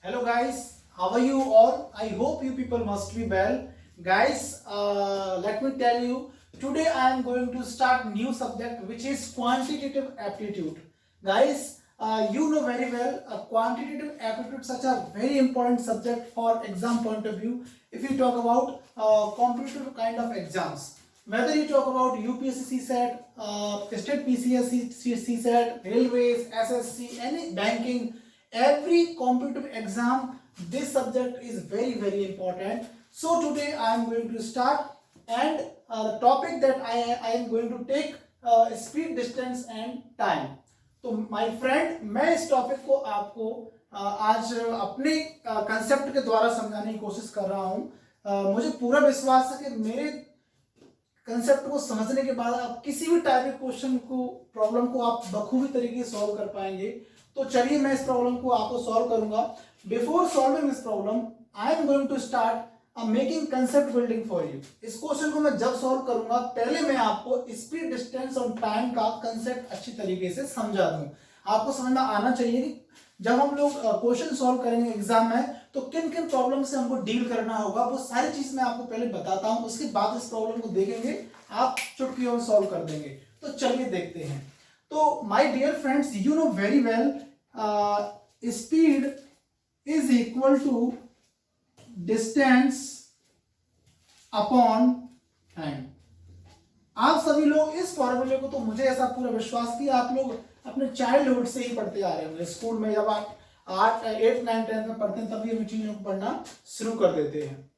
Hello guys, how are you all? I hope you people must be well. Guys, let me tell you, today I am going to start new subject which is quantitative aptitude. Guys, you know very well, quantitative aptitude such a very important subject for exam point of view. If you talk about competitive kind of exams, whether you talk about UPSC CSAT, state PCS CSAT, railways, SSC, any banking, every competitive exam, this subject is very important. So today I am going to start, and the topic that I am going to take speed, distance and time. तो my friend, मैं इस topic को आपको आज अपने concept के द्वारा समझाने की कोशिश कर रहा हूं। मुझे पूरा विश्वास है कि मेरे कंसेप्ट को समझने के बाद आप किसी भी टाइप के क्वेश्चन को, प्रॉब्लम को आप बखूबी तरीके से सॉल्व कर पाएंगे। तो चलिए मैं इस प्रॉब्लम को आपको सॉल्व करूंगा। Before solving this problem, I am going to start making concept building for you. इस क्वेश्चन को मैं जब सॉल्व करूंगा, पहले मैं आपको स्पीड, डिस्टेंस और टाइम का कंसेप्ट अच्छी तरीके से समझा दूं। आपको समझ में आना चाहिए कि जब हम लोग क्वेश्चन सॉल्व करेंगे एग्जाम में, तो किन किन प्रॉब्लम से हमको डील करना होगा, वो सारी चीज मैं आपको पहले बताता हूं। उसके बाद इस प्रॉब्लम को देखेंगे, आप चुटकियों में सॉल्व कर देंगे। तो चलिए देखते हैं। तो my dear friends, you know very well, speed is equal to distance upon time. आप सभी लोग इस फॉर्मूले को, तो मुझे ऐसा पूरा विश्वास कि आप लोग अपने चाइल्डहुड से ही पढ़ते आ रहे होंगे। स्कूल में जब आप 8, 9, 10 में पढ़ते हैं, तभी हम चीजों को पढ़ना शुरू कर देते हैं।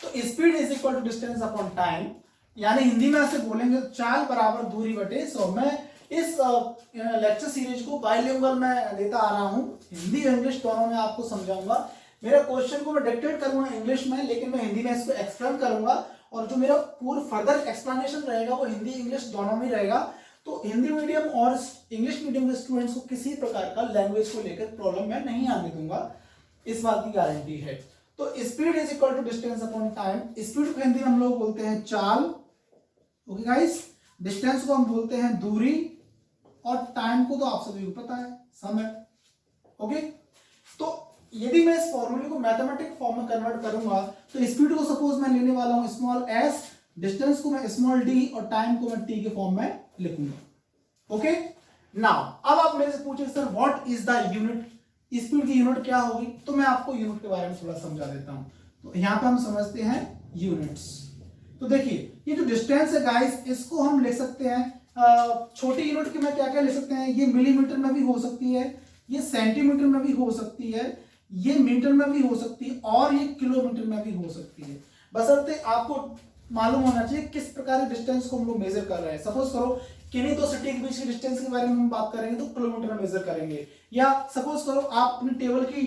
तो speed is equal to distance upon time, यानी हिंदी में ऐसे बोलेंगे चाल बराबर दूरी बटे 100। मैं इस लेक्चर सीरीज को बाइलिंगुअल में लेता आ रहा हूँ, हिंदी और इंग्लिश दोनों में आपको समझाऊंगा। मेरा क्वेश्चन को मैं डिक्टेट करूंगा इंग्लिश में, लेकिन मैं हिंदी में इसको एक्सप्लेन करूंगा, और जो मेरा पूरा फर्दर एक्सप्लेनेशन रहेगा वो हिंदी इंग्लिश दोनों में रहेगा। तो हिंदी मीडियम और इंग्लिश मीडियम के स्टूडेंट्स को किसी प्रकार का लैंग्वेज को लेकर प्रॉब्लम मैं नहीं आने दूंगा, इस बात की गारंटी है। तो speed is equal to distance upon time. Speed को हिंदी में हम लोग बोलते हैं चाल, ओके गाइस। डिस्टेंस को हम बोलते हैं दूरी, और टाइम को तो आप सभी को पता है, समय, ओके। तो यदि मैं इस फॉर्मूले को मैथमेटिक फॉर्म में कन्वर्ट करूंगा, तो स्पीड को सपोज मैं लेने वाला हूं स्मॉल s, डिस्टेंस को मैं स्मॉल d, और टाइम को मैं t के फॉर्म में लिखूंगा, ओके। नाउ अब आप मेरे से पूछे sir what is the unit, speed की यूनिट क्या होगी? तो मैं आपको यूनिट के बारे में थोड़ा समझा देता हूं। तो यहां पे हम समझते हैं यूनिट्स। तो देखिए, ये जो डिस्टेंस है गाइस, इसको हम लिख सकते हैं छोटी यूनिट की में क्या क्या ले सकते हैं। ये मिलीमीटर में भी हो सकती है, ये सेंटीमीटर में भी हो सकती है, ये मीटर में भी हो सकती है, और ये किलोमीटर में भी हो सकती है। बशर्ते आपको मालूम होना चाहिए किस प्रकार के डिस्टेंस को हम लोग मेजर कर रहे हैं। सपोज करो किन्हीं दो सिटी के बीच की डिस्टेंस के बारे में हम बात करेंगे तो किलोमीटर में मेजर करेंगे, या सपोज करो आप अपनी टेबल की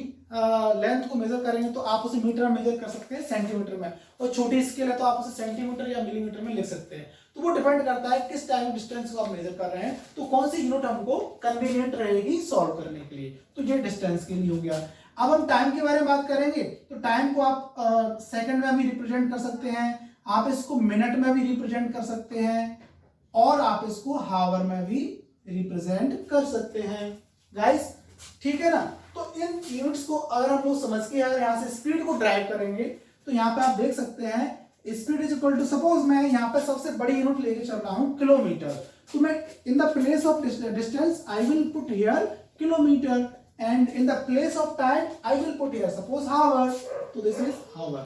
लेंथ को मेजर करेंगे तो आप उसे मीटर में मेजर कर सकते हैं, सेंटीमीटर में, और छोटी स्केल है तो आप उसे सेंटीमीटर या मिलीमीटर में लिख सकते हैं। तो वो डिपेंड करता है किस टाइम डिस्टेंस को आप मेजर कर रहे हैं, तो कौन सी यूनिट हमको कन्वीनियंट रहेगी सॉल्व करने के लिए। तो ये डिस्टेंस के लिए हो गया। अब हम टाइम के बारे में बात करेंगे, तो टाइम को आप सेकंड में भी रिप्रेजेंट कर सकते हैं, आप इसको मिनट में भी रिप्रेजेंट कर सकते हैं, और आप इसको हावर में भी रिप्रेजेंट कर सकते हैं गाइस, ठीक है ना। तो इन यूनिट्स को अगर हम लोग समझ के अगर यहाँ से स्पीड को ड्राइव करेंगे, तो यहाँ पे आप देख सकते हैं speed is equal to, suppose मैं यहाँ पे सबसे बड़ी यूनिट लेके चल रहा हूँ किलोमीटर, तो मैं in the place of distance I will put here kilometre, and in the place of time I will put here suppose hour, so this is hour,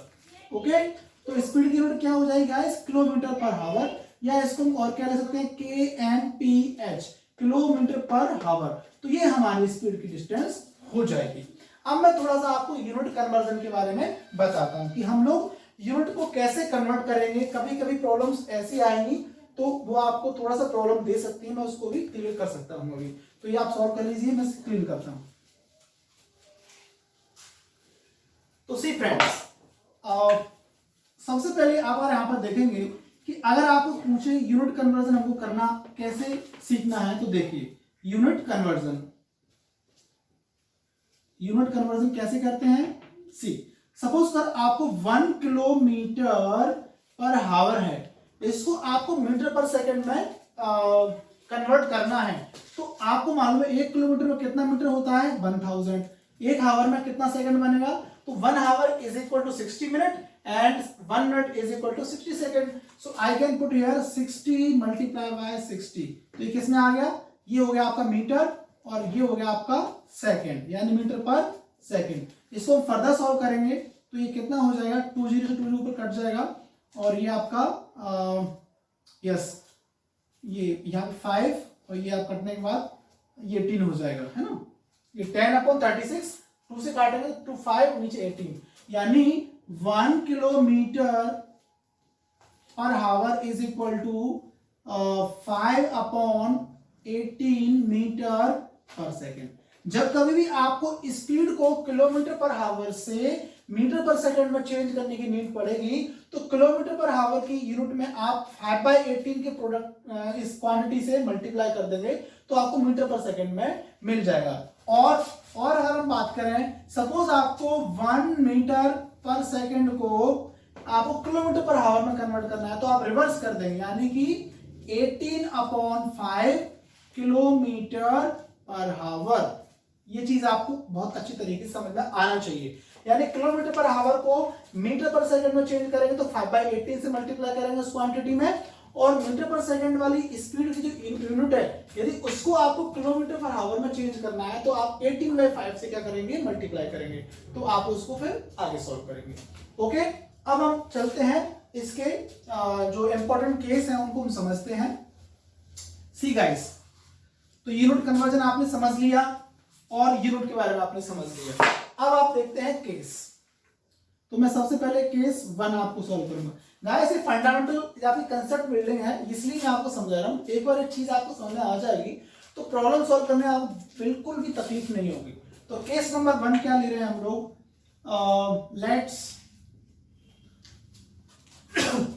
okay। तो स्पीड की यूनिट क्या हो जाएगी गाइस, किलोमीटर पर हावर, या इसको हम और क्या ले सकते हैं, kmph, किलोमीटर पर हावर। तो ये हमारी स्पीड की डिस्टेंस हो जाएगी। अब मैं थोड़ा सा आपको यूनिट कन्वर्जन के बारे में बताता हूं कि हम लोग यूनिट को कैसे कन्वर्ट करेंगे। कभी कभी प्रॉब्लम्स ऐसी आएंगी तो वो आपको थोड़ा सा प्रॉब्लम दे सकती है, मैं उसको भी क्लियर कर सकता हूं अभी। तो ये आप सॉल्व कर लीजिए, मैं क्लियर करता हूं। तो सी फ्रेंड्स, सबसे पहले आप यहाँ पर देखेंगे कि अगर आपको पूछे यूनिट कन्वर्जन हमको करना कैसे सीखना है, तो देखिए यूनिट कन्वर्जन कैसे करते हैं। सी सपोज कर आपको 1 किलोमीटर पर हावर है, इसको आपको मीटर पर सेकंड में कन्वर्ट करना है। तो आपको मालूम है 1 किलोमीटर में कितना मीटर होता है, 1000। एक हावर में कितना सेकंड बनेगा, तो 1 hour is equal to 60 minute and 1 minute is equal to 60 second. So I can put here 60 multiply by 60। तो ये किसमें आ गया, ये हो गया आपका मीटर और ये हो गया आपका सेकंड, यानी मीटर पर सेकंड। इसको हम फर्दर सॉल्व करेंगे तो ये कितना हो जाएगा, 2 0 से 2 0 ऊपर कट जाएगा और ये आपका यस ये यहाँ पे 5 और ये आप कटने के बाद ये 18 हो जाएगा, है ना। ये 10/36, 2 से काटेंगे तो 5 नीचे 18, यानी 1 किलोमीटर पर हावर इज इक्वल टू 5/18 मीटर पर सेकेंड। जब कभी भी आपको स्पीड को किलोमीटर पर हावर से मीटर पर सेकंड में चेंज करने की नीड पड़ेगी तो किलोमीटर पर हावर की यूनिट में आप 5/18 के प्रोडक्ट इस क्वांटिटी से मल्टीप्लाई कर देंगे तो आपको मीटर पर सेकंड में मिल जाएगा। और अगर हम बात करें, सपोज आपको 1 मीटर पर सेकंड को आपको किलोमीटर पर हावर में कन्वर्ट करना है तो आप रिवर्स कर देंगे, यानी कि 18/5 किलोमीटर पर हावर। ये चीज आपको बहुत अच्छी तरीके से समझ में आना चाहिए, यानी किलोमीटर पर हावर को मीटर पर सेकंड में चेंज करेंगे तो 5/18 से मल्टीप्लाई करेंगे उस क्वांटिटी में, और मीटर पर सेकंड वाली स्पीड की जो यूनिट है यदि उसको आपको किलोमीटर पर हावर में चेंज करना है तो आप 18/5 से क्या करेंगे, मल्टीप्लाई करेंगे, तो आप उसको फिर आगे सॉल्व करेंगे। ओके, अब हम चलते हैं इसके जो इंपॉर्टेंट केस हैं उनको हम समझते हैं। सी गाइस, तो यूनिट कन्वर्जन आपने समझ लिया और यूनिट के बारे में आपने समझ लिया। अब आप देखते हैं केस। तो मैं सबसे पहले केस 1 आपको सॉल्व करूंगा। गाइस, ये फंडामेंटल आपकी कंसेप्ट बिल्डिंग है इसलिए मैं आपको समझा रहा हूं। एक बार एक चीज आपको समझ में आ जाएगी तो प्रॉब्लम सॉल्व करने में आपको बिल्कुल भी तकलीफ नहीं होगी। तो केस नंबर 1 क्या ले रहे हैं हम लोग, लेट्स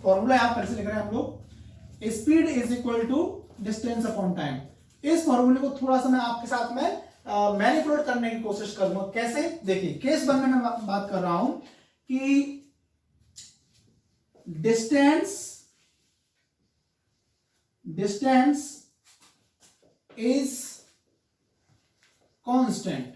फॉर्मूला यहां पर से लिख रहे हैं हम लोग, speed is equal to distance upon time. इस फॉर्मूले को थोड़ा सा मैं आपके साथ में मैनिपुलेट करने की कोशिश करूंगा। कैसे, देखिए केस 1 में मैं बात कर रहा हूं कि डिस्टेंस इज कांस्टेंट,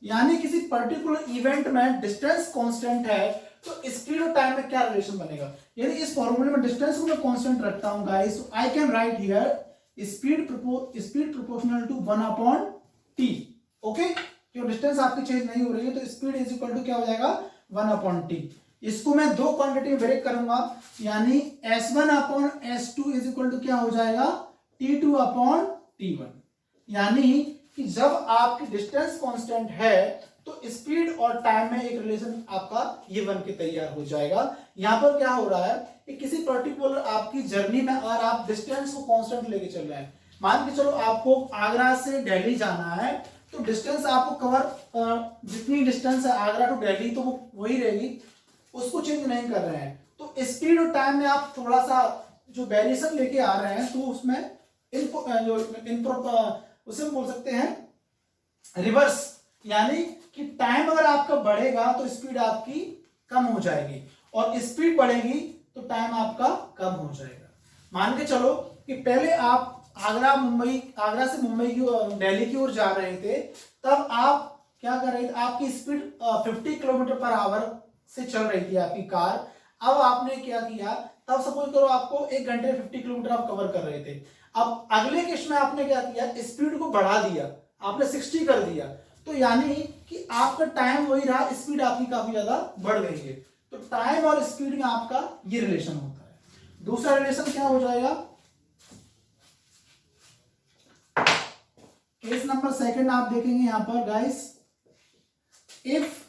यानी किसी पर्टिकुलर इवेंट में डिस्टेंस कांस्टेंट है तो स्पीड और टाइम में क्या रिलेशन बनेगा। यदि इस फॉर्मूले में डिस्टेंस को मैं कांस्टेंट रखता हूं गाइस, तो I can write here speed proportional to 1/t। Okay, क्यों डिस्टेंस आपकी चेंज नहीं हो रही है तो स्पीड इज इक्वल टू क्या हो जाएगा, 1/t। इसको मैं दो क्वांटिटी में ब्रेक करूंगा, यानी S1/S2 इज इक्वल टू क्या हो जाएगा, T2/T1। यानी कि जब आपकी डिस्टेंस कांस्टेंट है तो स्पीड और टाइम में एक रिलेशन आपका ये बन के तैयार हो जाएगा। यहां पर क्या हो रहा है कि किसी पर्टिकुलर आपकी जर्नी में अगर आप डिस्टेंस को कांस्टेंट लेके चल रहे हैं, मान के चलो आपको आगरा से दिल्ली जाना है तो डिस्टेंस आपको कवर जितनी डिस्टेंस है आगरा टू दिल्ली तो वो वही रहेगी, उसको चेंज नहीं कर रहे हैं। तो स्पीड और टाइम में आप थोड़ा सा जो वेरिएशन लेके आ रहे हैं तो उसमें उसे बोल सकते हैं रिवर्स, यानी कि टाइम अगर आपका बढ़ेगा तो स्पीड आपकी कम हो जाएगी और स्पीड बढ़ेगी तो टाइम आपका कम हो जाएगा। मान के चलो कि पहले आप आगरा से मुंबई की दिल्ली की ओर जा रहे थे, तब आप क्या कर रहे थे, आपकी स्पीड 50 किलोमीटर पर आवर से चल रही थी आपकी कार। अब आपने क्या किया, तब सपोज करो आपको 1 घंटे 50 किलोमीटर आप कवर कर रहे थे। अब अगले केस में आपने क्या किया, स्पीड को बढ़ा दिया, आपने 60 कर दिया, तो यानी कि आपका टाइम वही रहा, स्पीड आपकी काफी ज्यादा बढ़ गई है। तो टाइम और स्पीड में आपका ये रिलेशन होता है। दूसरा रिलेशन क्या हो जाएगा, केस नंबर 2 आप देखेंगे यहां पर guys, if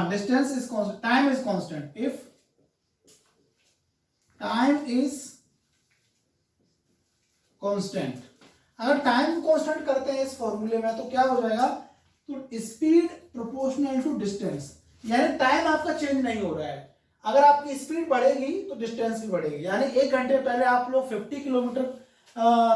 distance is constant, time is constant, if time is constant. अगर टाइम कांस्टेंट करते हैं इस फॉर्मूले में तो क्या हो जाएगा, तो स्पीड प्रोपोर्शनल टू डिस्टेंस, यानी टाइम आपका चेंज नहीं हो रहा है। अगर आपकी स्पीड बढ़ेगी तो डिस्टेंस भी बढ़ेगी, यानी 1 घंटे पहले आप लोग 50 किलोमीटर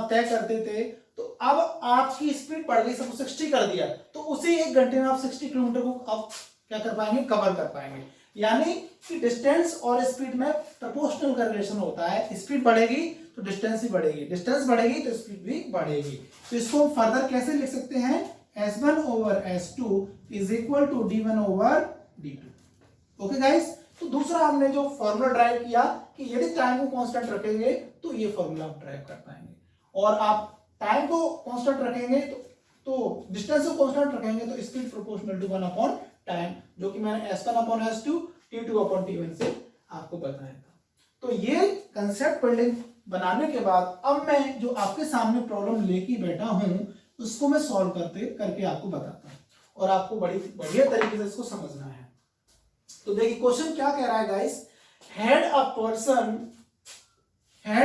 तय करते थे, तो अब आपकी स्पीड बढ़ गई, सब 60 कर दिया, तो उसी 1 घंटे में आप 60 किलोमीटर को आप क्या कर पाएंगे, कवर कर पाएंगे। यानी कि डिस्टेंस और स्पीड में प्रोपोर्शनल का रिलेशन होता है, स्पीड बढ़ेगी तो डिस्टेंस भी बढ़ेगी, डिस्टेंस बढ़ेगी तो स्पीड भी बढ़ेगी। तो इसको फर्दर कैसे लिख सकते हैं, S1 over S2 is equal to D1 over D2। Okay guys, तो दूसरा हमने जो फॉर्मूला ड्राइव किया कि यदि टाइम को कांस्टेंट रखेंगे तो ये फॉर्मूला आप ड्राइव कर पाएंगे, और आप टाइम को कांस्टेंट रखेंगे तो डिस्टेंस को कांस्टेंट रखेंगे तो speed proportional to 1 upon time, जो कि मैंने S1 upon S2 T2 upon T1 से आपको बताया था। तो ये कंसेप्ट बिल्डिंग बनाने के बाद अब मैं जो आपके सामने प्रॉब्लम लेके बैठा हूं उसको मैं सॉल्व करके आपको बताता हूं, और आपको बड़ी बढ़िया तरीके से इसको समझना है। तो देखिए क्वेश्चन क्या कह रहा है guys, had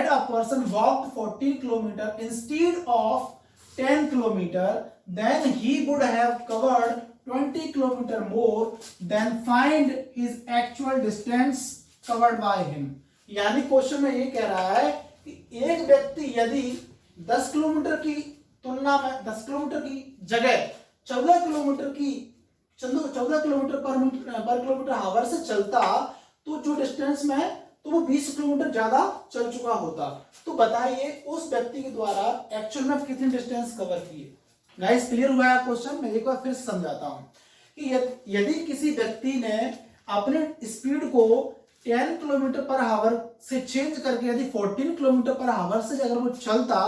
a person walked 14 kilometer instead of 10 kilometer, then he would have covered 20 kilometer more, then find his actual distance covered by him। यानी क्वेश्चन में ये कह रहा है कि एक व्यक्ति यदि 10 किलोमीटर की तुलना में 10 किलोमीटर की जगह 14 किलोमीटर पर किलोमीटर आवर से चलता तो जो डिस्टेंस में है तो वो 20 किलोमीटर ज्यादा चल चुका होता। तो बताइए उस व्यक्ति के द्वारा एक्चुअल में कितनी डिस्टेंस कवर की है। गाइस क्लियर हुआ है क्वेश्चन, मैं एक बार फिर समझाता हूं कि यदि किसी व्यक्ति ने अपने स्पीड को 10 किलोमीटर पर आवर से चेंज करके यदि 14 किलोमीटर पर आवर से अगर वो चलता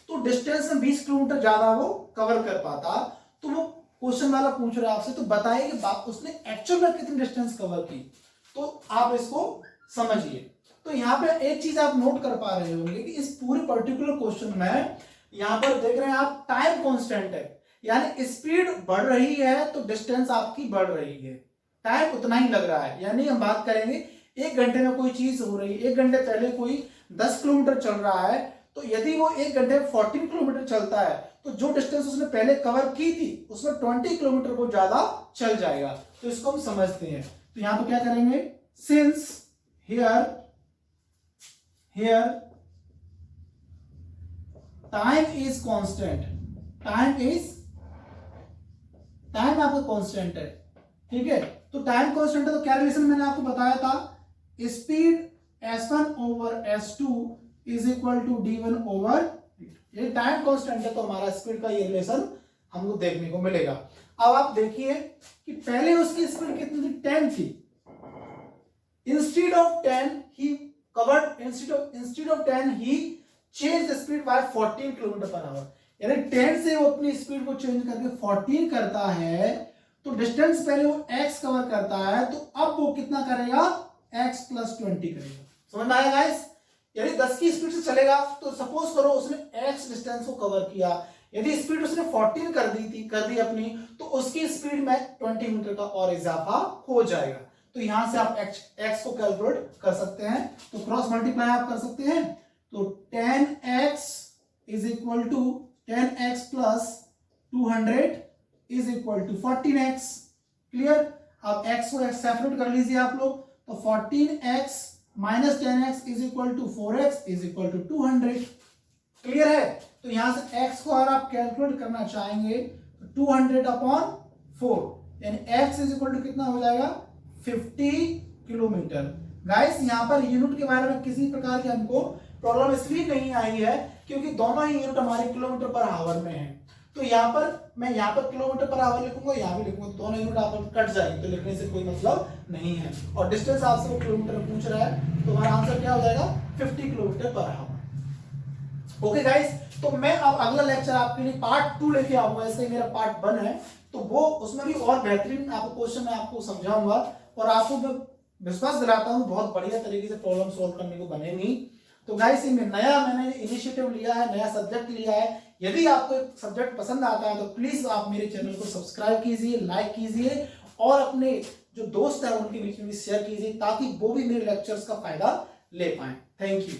तो डिस्टेंस में 20 किलोमीटर ज्यादा वो कवर कर पाता। तो वो क्वेश्चन वाला पूछ रहा है आपसे, तो बताइए कि उसने एक्चुअल में कितनी डिस्टेंस कवर की। तो आप इसको समझिए। तो यहाँ पे एक चीज आप नोट कर पा रहे होंगे कि इस पूरे पर्टिकुलर क्वेश्चन में यहाँ पर देख रहे हैं आप टाइम कांस्टेंट है, यानी स्पीड बढ़ रही है तो डिस्टेंस आपकी बढ़ रही है, टाइम उतना ही लग रहा है। यानी हम बात करेंगे 1 घंटे में कोई चीज हो रही है, 1 घंटे पहले कोई 10 किलोमीटर चल रहा है, तो यदि वो 1 घंटे में 14 किलोमीटर चलता है तो जो डिस्टेंस उसने पहले कवर की थी उसमें 20 किलोमीटर को ज्यादा चल जाएगा। तो इसको हम समझते हैं। तो यहां पर क्या करेंगे, since here time is constant, time आपका कांस्टेंट है, ठीक है। तो टाइम कांस्टेंट है तो क्या रिलेशन मैंने आपको बताया था, speed S1 over S2 is equal to D1 over ये टाइम कांस्टेंट है तो हमारा स्पीड का ये रिलेशन हमको देखने को मिलेगा। अब आप देखिए कि पहले उसकी स्पीड कितनी थी, 10 थी। Instead of 10 he change the speed bye 14 kilometre per hour, यानी 10 से वो अपनी स्पीड को चेंज करके 14 करता है। तो डिस्टेंस पहले वो x कवर करता है, तो अब वो कितना करेगा, x + 20 करेगा। समझ में आया गाइस? यदि 10 की स्पीड से चलेगा तो सपोज करो उसने x डिस्टेंस को कवर किया, यदि स्पीड उसने 14 कर दी अपनी, तो उसकी स्पीड में 20 मीटर का और इजाफा हो जाएगा। तो यहां से आप x को कैलकुलेट कर सकते हैं, तो क्रॉस मल्टीप्लाई आप कर सकते हैं। तो 10x is equal to 10x + 200 is equal to 14x। Clear? अब x को सेपरेट कर लीजिए आप लोग, तो 14x minus 10x is equal to 4x is equal to 200। Clear है? तो यहां से x को अगर आप कैलकुलेट करना चाहेंगे तो 200 अपॉन 4, यानी x इज इक्वल टू कितना हो जाएगा, 50 किलोमीटर। गाइस यहाँ पर यूनिट के बारे में किसी प्रकार की हमको प्रॉब्लम इसलिए नहीं आई है क्योंकि दोनों ही यूनिट हमारे किलोमीटर पर आवर में है। तो यहाँ पर मैं यहाँ पर किलोमीटर पर आवर लिखूंगा, यहाँ भी लिखूंगा, दोनों यूनिट आवर कट जाएंगे, तो लिखने से कोई मतलब नहीं है। और डिस्टेंस आपसे वो किलोमीटर में पूछ रहा है, तो हमारा आंसर क्या हो जाएगा, 50 kilometre per hour. Okay guys, तो मैं अब अगला लेक्चर आपके लिए पार्ट 2 लेके आऊंगा। ऐसे मेरा पार्ट 1 है, तो वो उसमें भी और बेहतरीन आपको क्वेश्चन मैं आपको समझाऊंगा, और आपको मैं विश्वास दिलाता हूँ बहुत बढ़िया तरीके से प्रॉब्लम सोल्व करने को बनेगी। तो गाइस मैंने इनिशिएटिव लिया है, नया सब्जेक्ट लिया है। यदि आपको सब्जेक्ट पसंद आता है तो प्लीज आप मेरे चैनल को सब्सक्राइब कीजिए, लाइक कीजिए, और अपने जो दोस्त हैं उनके बीच में भी शेयर कीजिए, ताकि वो भी मेरे लेक्चर्स का फायदा ले पाए। Thank you.